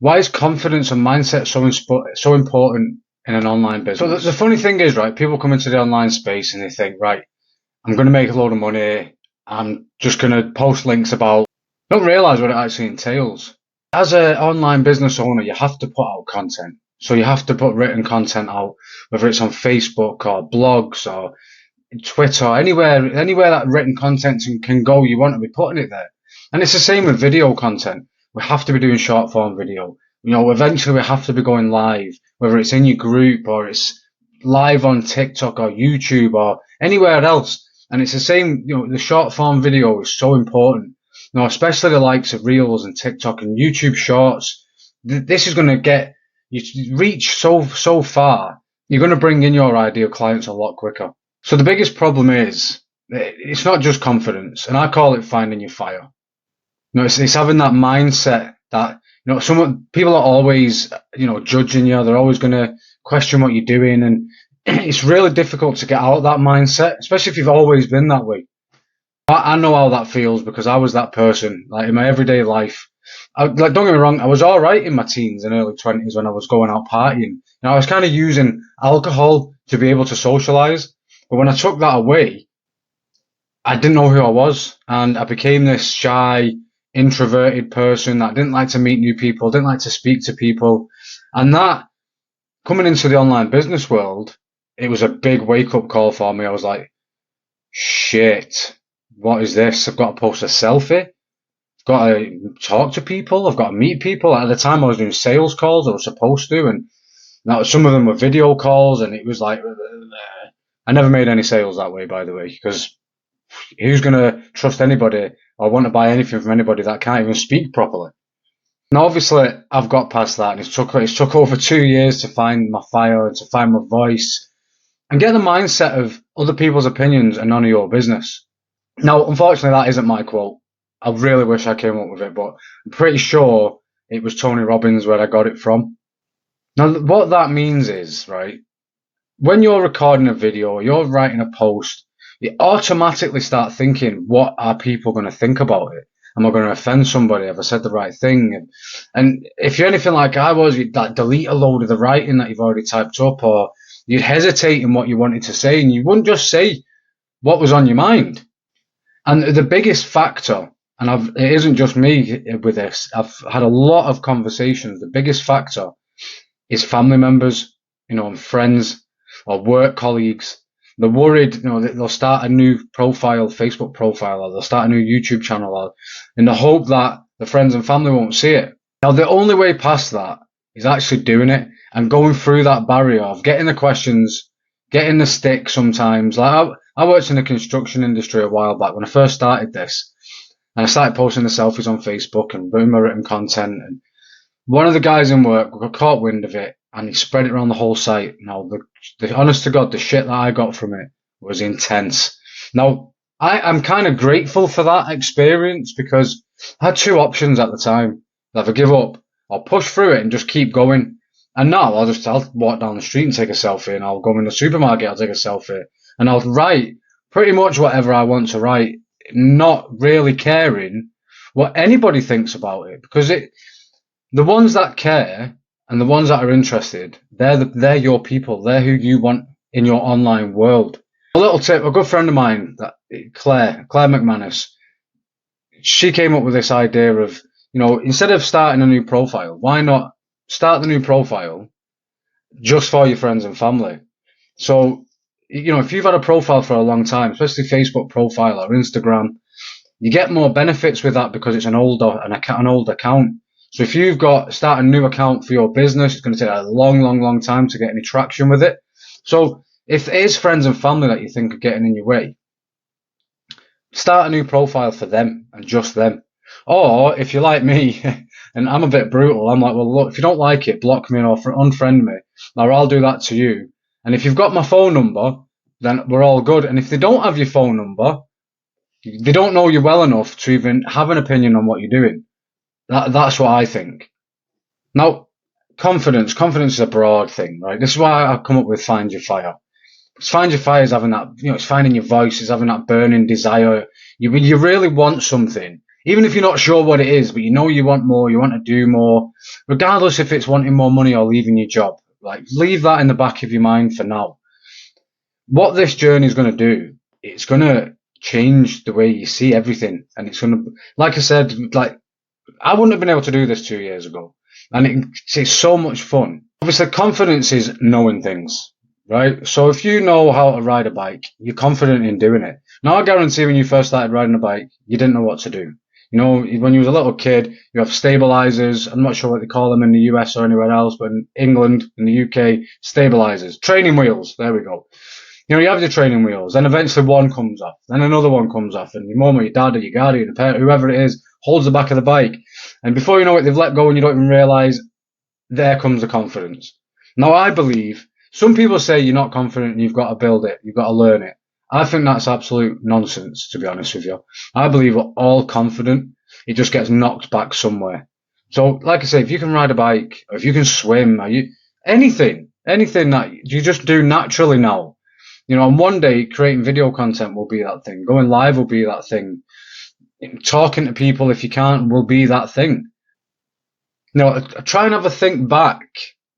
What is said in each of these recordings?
Why is confidence and mindset so important in an online business? So the funny thing is, right, people come into the online space and they think, right, I'm going to make a load of money. I'm just going to post links about, don't realize what it actually entails. As an online business owner, you have to put out content. So you have to put written content out, whether it's on Facebook or blogs or Twitter, anywhere that written content can go, you want to be putting it there. And it's the same with video content. We have to be doing short form video. Eventually we have to be going live, whether it's in your group or it's live on TikTok or YouTube or anywhere else. And it's the same, the short form video is so important. Especially the likes of Reels and TikTok and YouTube Shorts. This is going to get you reach so far. You're going to bring in your ideal clients a lot quicker. So the biggest problem is it's not just confidence, and I call it finding your fire. It's having that mindset that people are always judging you. They're always going to question what you're doing, and it's really difficult to get out of that mindset, especially if you've always been that way. I know how that feels because I was that person. Like in my everyday life, don't get me wrong, I was all right in my teens and early 20s when I was going out partying. I was kind of using alcohol to be able to socialize, but when I took that away, I didn't know who I was, and I became this shy, introverted person that didn't like to meet new people, didn't like to speak to people, and that coming into the online business world, it was a big wake-up call for me. I was like, shit. What is this? I've got to post a selfie. I've got to talk to people. I've got to meet people. At the time, I was doing sales calls. I was supposed to, and now some of them were video calls, and it was like, I never made any sales that way, by the way, because who's going to trust anybody or want to buy anything from anybody that can't even speak properly? Now, obviously, I've got past that, and it's took over 2 years to find my fire, to find my voice, and get the mindset of other people's opinions and none of your business. Now, unfortunately, that isn't my quote. I really wish I came up with it, but I'm pretty sure it was Tony Robbins where I got it from. Now, what that means is, right, when you're recording a video or you're writing a post, you automatically start thinking, what are people going to think about it? Am I going to offend somebody? Have I said the right thing? And if you're anything like I was, you'd delete a load of the writing that you've already typed up, or you'd hesitate in what you wanted to say, and you wouldn't just say what was on your mind. And the biggest factor, and it isn't just me with this, I've had a lot of conversations. The biggest factor is family members, and friends or work colleagues. They're worried, they'll start a new profile, Facebook profile, or they'll start a new YouTube channel, or in the hope that the friends and family won't see it. Now, the only way past that is actually doing it and going through that barrier of getting the questions, getting the stick sometimes. Like I worked in the construction industry a while back when I first started this, and I started posting the selfies on Facebook and doing my written content, and one of the guys in work got caught wind of it, and he spread it around the whole site. Now, the honest to God, the shit that I got from it was intense. Now, I'm kind of grateful for that experience because I had two options at the time. Either give up or push through it and just keep going. And now I'll walk down the street and take a selfie, and I'll go in the supermarket, I'll take a selfie, and I'll write pretty much whatever I want to write, not really caring what anybody thinks about it, because the ones that care and the ones that are interested, they're your people. They're who you want in your online world. A little tip, a good friend of mine, Claire McManus, she came up with this idea of, instead of starting a new profile, why not start the new profile just for your friends and family? So, if you've had a profile for a long time, especially Facebook profile or Instagram, you get more benefits with that because it's an old account. So if you've start a new account for your business, it's going to take a long time to get any traction with it. So if it is friends and family that you think are getting in your way, start a new profile for them and just them. Or if you're like me, and I'm a bit brutal, I'm like, well, look, if you don't like it, block me or unfriend me, or I'll do that to you. And if you've got my phone number, then we're all good. And if they don't have your phone number, they don't know you well enough to even have an opinion on what you're doing. That's what I think. Now, confidence is a broad thing, right? This is why I've come up with find your fire. Find your fire is having that, it's finding your voice, is having that burning desire. You really want something Even if you're not sure what it is, but you know you want more, you want to do more, regardless if it's wanting more money or leaving your job, like leave that in the back of your mind for now. What this journey is going to do, it's going to change the way you see everything. And it's going to, like I said, like I wouldn't have been able to do this 2 years ago. And it's so much fun. Obviously, confidence is knowing things, right? So if you know how to ride a bike, you're confident in doing it. Now, I guarantee when you first started riding a bike, you didn't know what to do. You know, when you was a little kid, you have stabilizers. I'm not sure what they call them in the US or anywhere else, but in England, in the UK, stabilizers, training wheels. There we go. You know, you have your training wheels, then eventually one comes off, then another one comes off, and your mum or your dad or your guardian, your parent, whoever it is, holds the back of the bike. And before you know it, they've let go and you don't even realise, there comes the confidence. Now, I believe, some people say you're not confident and you've got to build it, you've got to learn it. I think that's absolute nonsense, to be honest with you. I believe we're all confident, it just gets knocked back somewhere. So, like I say, if you can ride a bike, or if you can swim, or anything that you just do naturally now, you know, and one day creating video content will be that thing. Going live will be that thing. Talking to people, if you can't, will be that thing. You know, try and have a think back.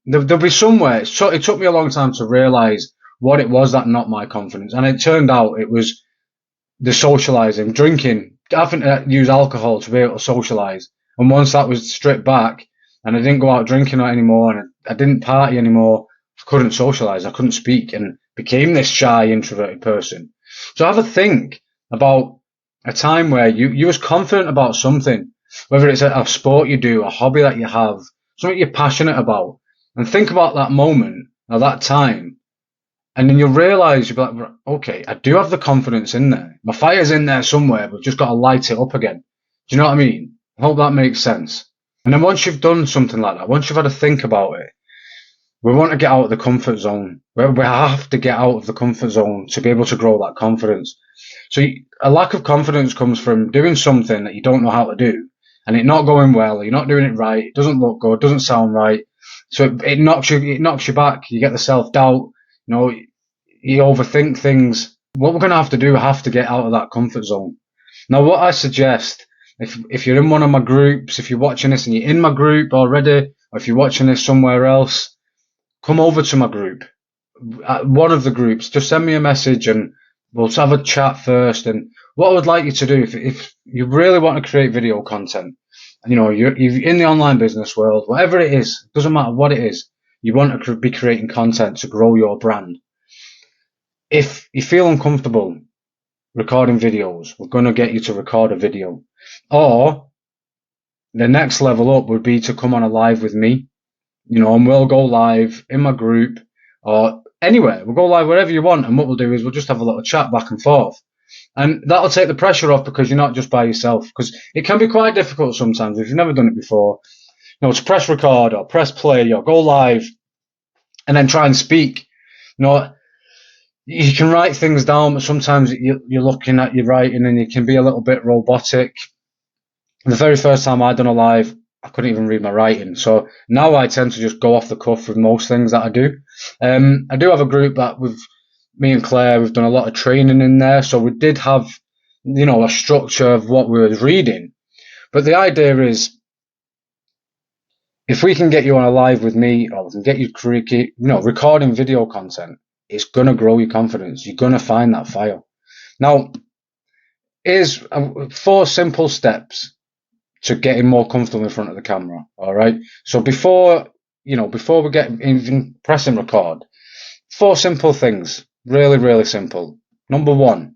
There'll be somewhere. It took me a long time to realise what it was that knocked my confidence. And it turned out it was the socialising, drinking, having to use alcohol to be able to socialise. And once that was stripped back and I didn't go out drinking anymore and I didn't party anymore, I couldn't socialise, I couldn't speak and became this shy, introverted person. So have a think about a time where you was confident about something, whether it's a sport you do, a hobby that you have, something you're passionate about, and think about that moment or that time. And then you'll realise, you'll be like, okay, I do have the confidence in there. My fire's in there somewhere, but I've just got to light it up again. Do you know what I mean? I hope that makes sense. And then once you've done something like that, once you've had to think about it, we want to get out of the comfort zone. We have to get out of the comfort zone to be able to grow that confidence. So a lack of confidence comes from doing something that you don't know how to do and it not going well, you're not doing it right, it doesn't look good, doesn't sound right. So it knocks you back. You get the self-doubt, you know, you overthink things. What we're going to have to do, we have to get out of that comfort zone. Now, what I suggest, if you're in one of my groups, if you're watching this and you're in my group already, or if you're watching this somewhere else, come over to my group, one of the groups, just send me a message and we'll have a chat first. And what I would like you to do, if you really want to create video content, you know, you're in the online business world, whatever it is, doesn't matter what it is, you want to be creating content to grow your brand. If you feel uncomfortable recording videos, we're going to get you to record a video. Or the next level up would be to come on a live with me, you know, and we'll go live in my group or anywhere. We'll go live wherever you want. And what we'll do is we'll just have a little chat back and forth. And that'll take the pressure off because you're not just by yourself. Because it can be quite difficult sometimes if you've never done it before, you know, to press record or press play or go live and then try and speak. You know, you can write things down, but sometimes you're looking at your writing and it can be a little bit robotic. The very first time I done a live, I couldn't even read my writing. So now I tend to just go off the cuff with most things that I do. I do have a group that with me and Claire, we've done a lot of training in there. So we did have, you know, a structure of what we were reading. But the idea is, if we can get you on a live with me, or we can get you, you know, recording video content, it's going to grow your confidence. You're going to find that fire. Now, here's 4 simple steps to getting more comfortable in front of the camera. All right. So before we get even pressing record, 4 simple things. Really, really simple. Number 1,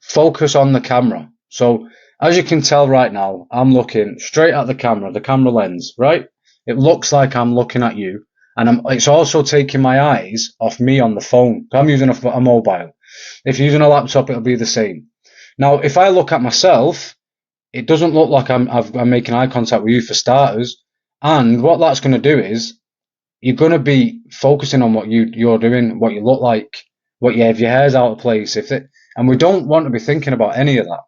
focus on the camera. So as you can tell right now, I'm looking straight at the camera lens, right? It looks like I'm looking at you. And it's also taking my eyes off me on the phone. I'm using a mobile. If you're using a laptop, it'll be the same. Now, if I look at myself, it doesn't look like I'm making eye contact with you for starters. And what that's going to do is you're going to be focusing on what you're doing, what you look like, if your hair's out of place. And we don't want to be thinking about any of that.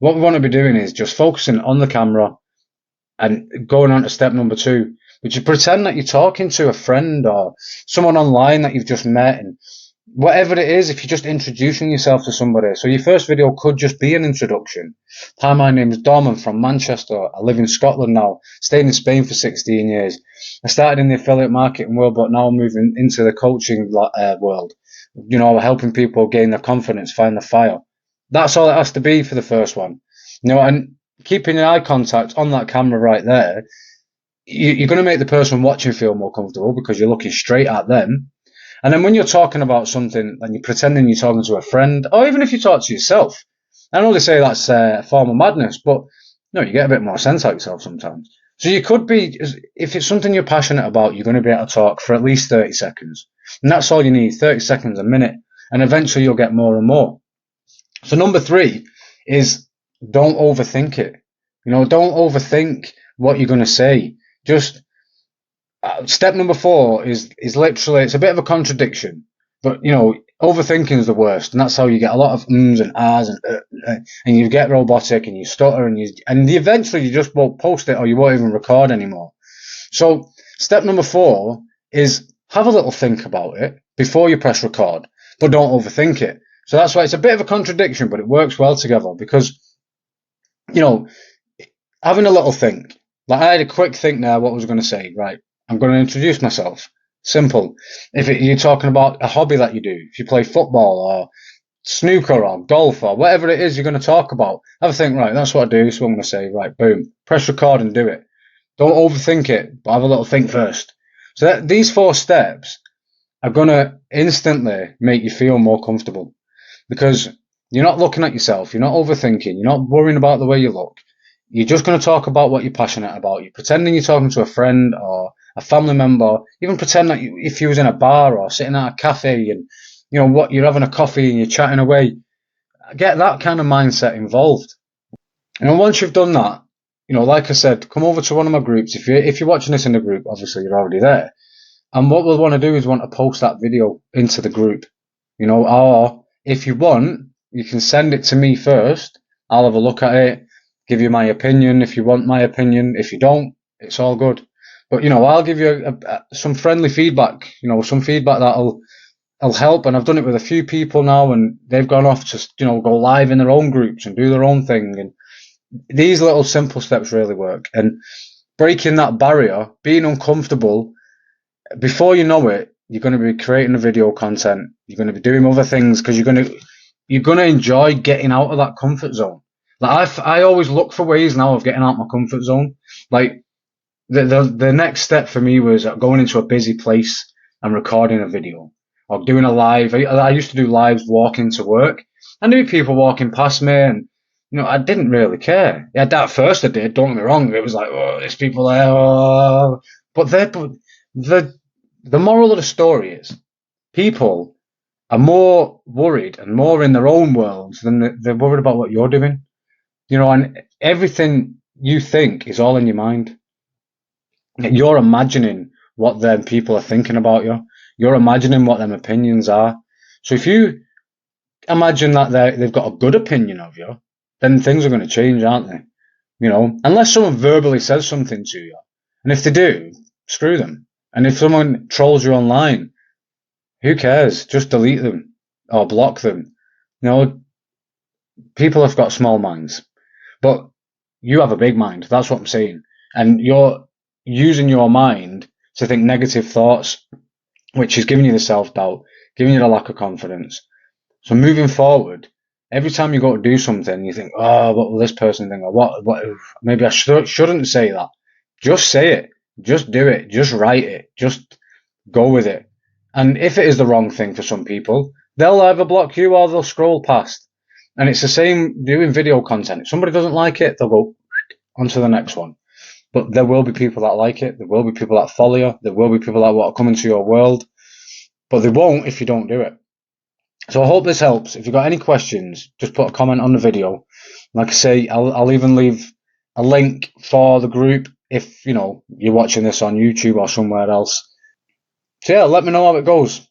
What we want to be doing is just focusing on the camera and going on to step number 2. But you pretend that you're talking to a friend or someone online that you've just met, and Whatever it is, if you're just introducing yourself to somebody. So your first video could just be an introduction. Hi, my name's Dom. I'm from Manchester. I live in Scotland now. Stayed in Spain for 16 years. I started in the affiliate marketing world, but now I'm moving into the coaching world. Helping people gain their confidence, find the fire. That's all it has to be for the first one. And keeping eye contact on that camera right there, you're going to make the person watching feel more comfortable because you're looking straight at them. And then when you're talking about something and you're pretending you're talking to a friend, or even if you talk to yourself, I know they say that's a form of madness, but no, you get a bit more sense out of yourself sometimes. So you could be, if it's something you're passionate about, you're going to be able to talk for at least 30 seconds. And that's all you need, 30 seconds, a minute. And eventually you'll get more and more. So number 3 is don't overthink it. Don't overthink what you're going to say. Just step number 4 is literally, it's a bit of a contradiction, but overthinking is the worst, and that's how you get a lot of ums and ahs and you get robotic and you stutter and eventually you just won't post it or you won't even record anymore. So step number 4 is have a little think about it before you press record, but don't overthink it. So that's why it's a bit of a contradiction, but it works well together because having a little think. Like I had a quick think there what I was going to say, right? I'm going to introduce myself. Simple. If you're talking about a hobby that you do, if you play football or snooker or golf or whatever it is you're going to talk about, have a think, right, that's what I do, so I'm going to say, right, boom, press record and do it. Don't overthink it, but have a little think first. So these 4 steps are going to instantly make you feel more comfortable because you're not looking at yourself, you're not overthinking, you're not worrying about the way you look. You're just going to talk about what you're passionate about. You're pretending you're talking to a friend or a family member. Even pretend that if you was in a bar or sitting at a cafe and you're having a coffee and you're chatting away. Get that kind of mindset involved. And once you've done that, like I said, come over to one of my groups. If you're watching this in the group, obviously you're already there. And what we'll want to do is want to post that video into the group. Or if you want, you can send it to me first. I'll have a look at it. Give you my opinion if you want my opinion. If you don't, it's all good. But I'll give you some friendly feedback. Some feedback that'll help. And I've done it with a few people now, and they've gone off to go live in their own groups and do their own thing. And these little simple steps really work. And breaking that barrier, being uncomfortable, before you know it, you're going to be creating the video content. You're going to be doing other things because you're going to enjoy getting out of that comfort zone. Like I always look for ways now of getting out of my comfort zone. Like the next step for me was going into a busy place and recording a video or doing a live. I used to do lives walking to work. I knew people walking past me and, I didn't really care. Yeah, at first I did, don't get me wrong. It was like, oh, there's people there. Oh. But the moral of the story is people are more worried and more in their own worlds than they're worried about what you're doing. And everything you think is all in your mind. You're imagining what them people are thinking about you. You're imagining what them opinions are. So if you imagine that they've got a good opinion of you, then things are going to change, aren't they? Unless someone verbally says something to you. And if they do, screw them. And if someone trolls you online, who cares? Just delete them or block them. People have got small minds. But you have a big mind. That's what I'm saying. And you're using your mind to think negative thoughts, which is giving you the self-doubt, giving you the lack of confidence. So moving forward, every time you go to do something, you think, oh, what will this person think? Or what maybe I shouldn't say that. Just say it. Just do it. Just write it. Just go with it. And if it is the wrong thing for some people, they'll either block you or they'll scroll past. And it's the same doing video content. If somebody doesn't like it, they'll go on to the next one. But there will be people that like it. There will be people that follow you. There will be people that want to come into your world. But they won't if you don't do it. So I hope this helps. If you've got any questions, just put a comment on the video. Like I say, I'll even leave a link for the group if, you're watching this on YouTube or somewhere else. So yeah, let me know how it goes.